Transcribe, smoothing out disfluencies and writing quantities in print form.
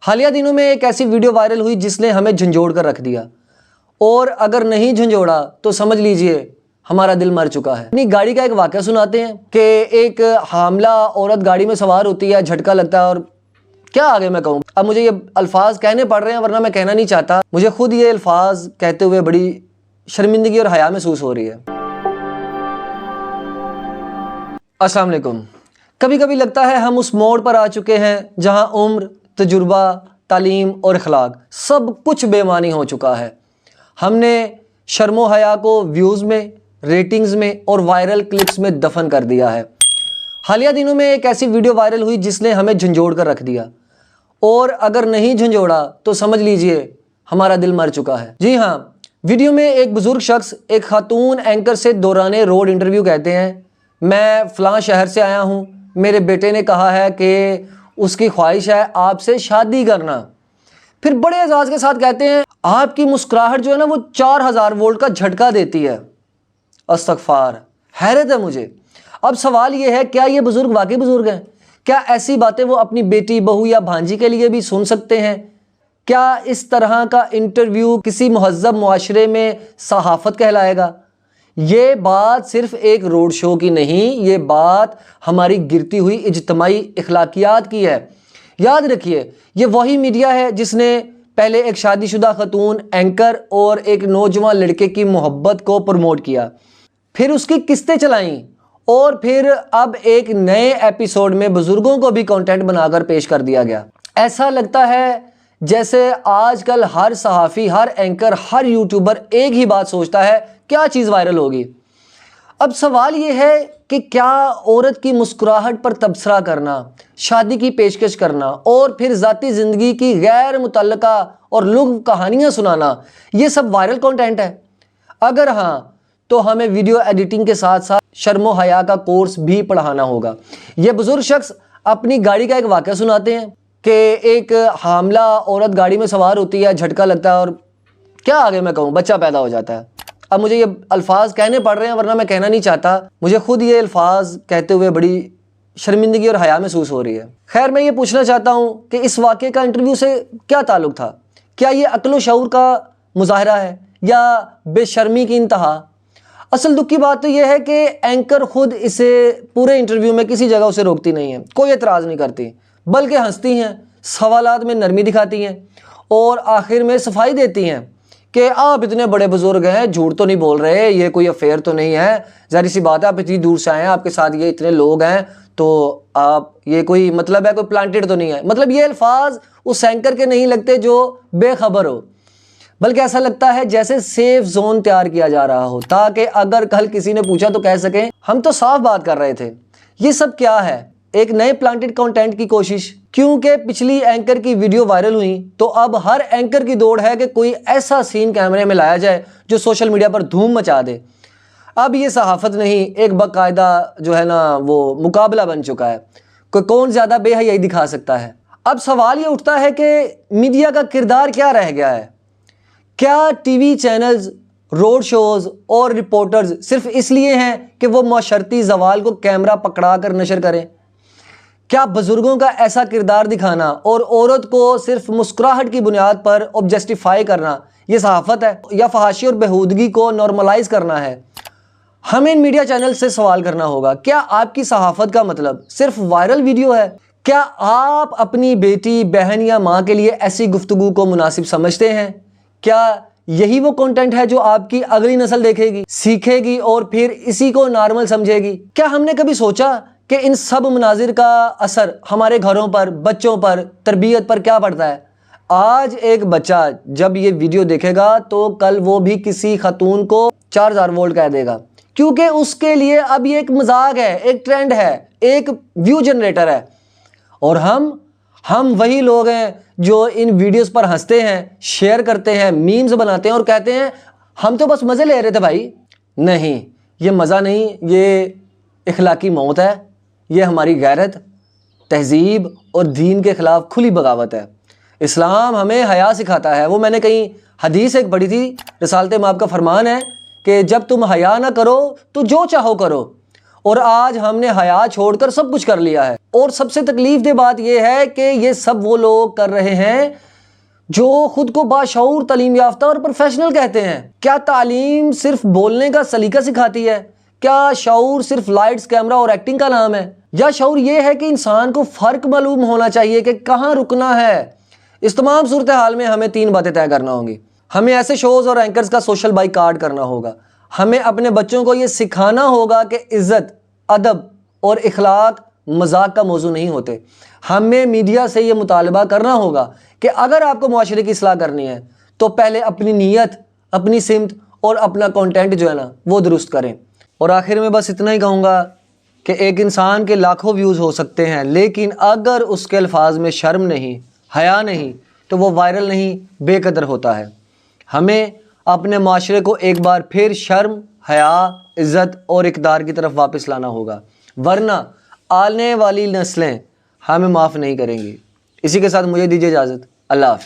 हालिया दिनों में एक ऐसी वीडियो वायरल हुई जिसने हमें झंझोड़ कर रख दिया, और अगर नहीं झंझोड़ा तो समझ लीजिए हमारा दिल मर चुका है। अपनी गाड़ी का एक वाकया सुनाते हैं कि एक हामला औरत गाड़ी में सवार होती है, झटका लगता है, और क्या आगे मैं कहूँ। अब मुझे ये अल्फाज कहने पड़ रहे हैं वरना मैं कहना नहीं चाहता। मुझे खुद ये अल्फाज कहते हुए बड़ी शर्मिंदगी और हया महसूस हो रही है। अस्सलाम वालेकुम। कभी कभी लगता है हम उस मोड़ पर आ चुके हैं जहाँ उम्र, तजुर्बा, तालीम और अखलाक सब कुछ बेमानी हो चुका है। हमने शर्मो हया को व्यूज़ में, रेटिंग्स में और वायरल क्लिप्स में दफन कर दिया है। हालिया दिनों में एक ऐसी वीडियो वायरल हुई जिसने हमें झंझोड़ कर रख दिया, और अगर नहीं झंझोड़ा तो समझ लीजिए हमारा दिल मर चुका है। जी हाँ, वीडियो में एक बुजुर्ग शख्स एक खातून एंकर से दौराने रोड इंटरव्यू कहते हैं, मैं फ़लाँ शहर से आया हूँ, मेरे बेटे ने कहा है कि उसकी ख्वाहिश है आपसे शादी करना। फिर बड़े एजाज़ के साथ कहते हैं, आपकी मुस्कुराहट जो है ना वो 4000 वोल्ट का झटका देती है। अस्तगफार, हैरत है मुझे। अब सवाल ये है, क्या ये बुजुर्ग वाकई बुजुर्ग हैं? क्या ऐसी बातें वो अपनी बेटी, बहू या भांजी के लिए भी सुन सकते हैं? क्या इस तरह का इंटरव्यू किसी मुहज़्ज़ब मुआशरे में सहाफ़त कहलाएगा? ये बात सिर्फ एक रोड शो की नहीं, ये बात हमारी गिरती हुई इज्तिमाई अखलाकियात की है। याद रखिए, ये वही मीडिया है जिसने पहले एक शादीशुदा खतून एंकर और एक नौजवान लड़के की मोहब्बत को प्रमोट किया, फिर उसकी किस्तें चलाईं, और फिर अब एक नए एपिसोड में बुजुर्गों को भी कंटेंट बनाकर पेश कर दिया गया। ऐसा लगता है जैसे आजकल हर सहाफ़ी, हर एंकर, हर यूट्यूबर एक ही बात सोचता है, क्या चीज़ वायरल होगी। अब सवाल ये है कि क्या औरत की मुस्कुराहट पर तबसरा करना, शादी की पेशकश करना और फिर ज़ाती ज़िंदगी की गैर मुतल्लका और लुग़्व कहानियाँ सुनाना, ये सब वायरल कंटेंट है? अगर हाँ, तो हमें वीडियो एडिटिंग के साथ साथ शर्मो हया का कोर्स भी पढ़ाना होगा। ये बुजुर्ग शख्स अपनी गाड़ी का एक वाकया सुनाते हैं कि एक हामला औरत गाड़ी में सवार होती है, झटका लगता है, और क्या आगे मैं कहूँ, बच्चा पैदा हो जाता है। अब मुझे ये अल्फाज कहने पड़ रहे हैं वरना मैं कहना नहीं चाहता। मुझे खुद ये अल्फाज कहते हुए बड़ी शर्मिंदगी और हया महसूस हो रही है। खैर, मैं ये पूछना चाहता हूँ कि इस वाक़े का इंटरव्यू से क्या ताल्लुक़ था? क्या ये अक्ल शऊर का मुजाहरा है या बेशर्मी की इंतहा? असल दुख की बात तो यह है कि एंकर खुद इसे पूरे इंटरव्यू में किसी जगह उसे रोकती नहीं है, कोई एतराज़ नहीं करती, बल्कि हंसती हैं, सवालात में नरमी दिखाती हैं और आखिर में सफाई देती हैं कि आप इतने बड़े बुजुर्ग हैं, झूठ तो नहीं बोल रहे, ये कोई अफेयर तो नहीं है, ज़ाहिर सी बात है आप इतनी दूर से आए हैं, आपके साथ ये इतने लोग हैं, तो आप ये कोई मतलब है, कोई प्लांटेड तो नहीं है। मतलब ये अल्फाज उस एंकर के नहीं लगते जो बेखबर हो, बल्कि ऐसा लगता है जैसे सेफ जोन तैयार किया जा रहा हो, ताकि अगर कल किसी ने पूछा तो कह सकें हम तो साफ बात कर रहे थे। ये सब क्या है? एक नए प्लांटेड कंटेंट की कोशिश। क्योंकि पिछली एंकर की वीडियो वायरल हुई तो अब हर एंकर की दौड़ है कि कोई ऐसा सीन कैमरे में लाया जाए जो सोशल मीडिया पर धूम मचा दे। अब ये सहाफ़त नहीं, एक बाकायदा जो है ना वो मुकाबला बन चुका है, कोई कौन ज़्यादा बेहयाई दिखा सकता है। अब सवाल ये उठता है कि मीडिया का किरदार क्या रह गया है? क्या टीवी चैनल्स, रोड शोज़ और रिपोर्टर्स सिर्फ इसलिए हैं कि वो माशरती ज़वाल को कैमरा पकड़ा कर नशर करें? क्या बुजुर्गों का ऐसा किरदार दिखाना और औरत को सिर्फ मुस्कुराहट की बुनियाद पर ऑब्जेक्टिफाई करना ये सहाफ़त है, या फहाशी और बेहूदगी को नॉर्मलाइज करना है? हमें इन मीडिया चैनल से सवाल करना होगा, क्या आपकी सहाफ़त का मतलब सिर्फ वायरल वीडियो है? क्या आप अपनी बेटी, बहन या माँ के लिए ऐसी गुफ्तगू को मुनासिब समझते हैं? क्या यही वो कंटेंट है जो आपकी अगली नस्ल देखेगी, सीखेगी और फिर इसी को नॉर्मल समझेगी? क्या हमने कभी सोचा कि इन सब मनाजिर का असर हमारे घरों पर, बच्चों पर, तरबियत पर क्या पड़ता है? आज एक बच्चा जब ये वीडियो देखेगा तो कल वो भी किसी खतून को 4000 वोल्ट कह देगा, क्योंकि उसके लिए अब ये एक मजाक है, एक ट्रेंड है, एक व्यू जनरेटर है। और हम वही लोग हैं जो इन वीडियोस पर हंसते हैं, शेयर करते हैं, मीम्स बनाते हैं और कहते हैं हम तो बस मज़े ले रहे थे भाई। नहीं, ये मज़ा नहीं, ये इखलाकी मौत है, ये हमारी गैरत, तहजीब और दीन के ख़िलाफ़ खुली बगावत है। इस्लाम हमें हया सिखाता है। वो मैंने कहीं हदीस एक पढ़ी थी, रिसालत माब का फरमान है कि जब तुम हया ना करो तो जो चाहो करो, और आज हमने हया छोड़कर सब कुछ कर लिया है। और सबसे तकलीफ बात यह है कि ये सब वो लोग कर रहे हैं जो खुद को बाशऊर, तालीम याफ्ता और प्रोफेशनल कहते हैं। क्या तालीम सिर्फ बोलने का सलीका सिखाती है? क्या शऊर सिर्फ लाइट्स, कैमरा और एक्टिंग का नाम है? या शऊर यह है कि इंसान को फ़र्क मालूम होना चाहिए कि कहाँ रुकना है? इस तमाम सूरत हाल में हमें 3 बातें तय करना होंगी। हमें ऐसे शोज़ और एंकर्स का सोशल बाइकाट करना होगा। हमें अपने बच्चों को ये सिखाना होगा कि इज़्ज़त, अदब और इखलाक मजाक का मौजू नहीं होते। हमें मीडिया से ये मुतालबा करना होगा कि अगर आपको मुआशरे की इस्लाह करनी है तो पहले अपनी नीयत, अपनी सिमत और अपना कंटेंट जो है ना वो दुरुस्त करें। और आखिर में बस इतना ही कहूँगा कि एक इंसान के लाखों व्यूज़ हो सकते हैं, लेकिन अगर उसके अल्फाज में शर्म नहीं, हया नहीं, तो वो वायरल नहीं, बेकदर होता है। हमें अपने माशरे को एक बार फिर शर्म, हया, इज़्ज़त और इक़दार की तरफ वापस लाना होगा, वरना आने वाली नस्लें हमें माफ़ नहीं करेंगी। इसी के साथ मुझे दीजिए इजाज़त। अल्लाह हाफ़िज़।